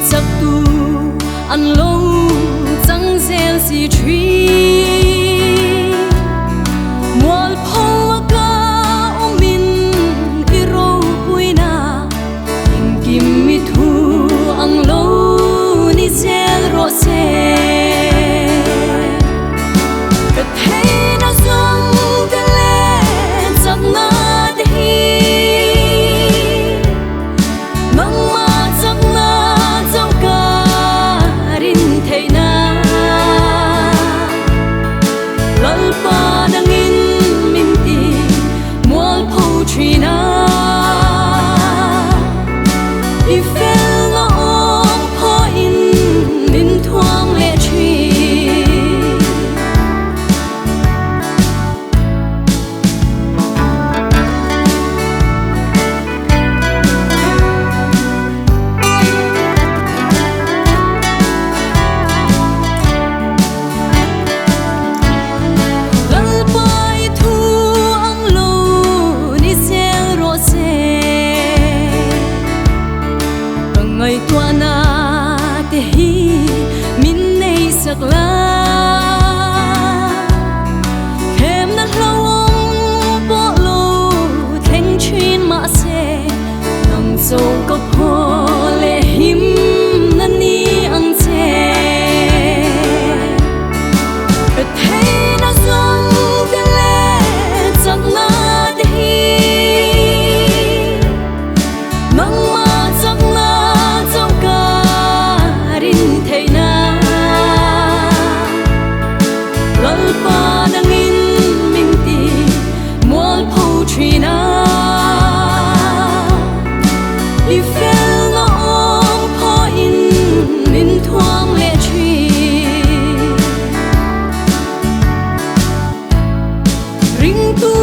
giấc tu ăn lâu chẳng gian gì truy mual phong ca o min iro puina in kim mi thu ang lâu ni zel ro se ka thei na zong te le chak na te hi ngày tua na te hi min nei sak la khem na hlawong po lo theng chin ma se nang zo ko pho le him na ni ang che ka thei na zong te le chak na te hi nang ma chak na ring tu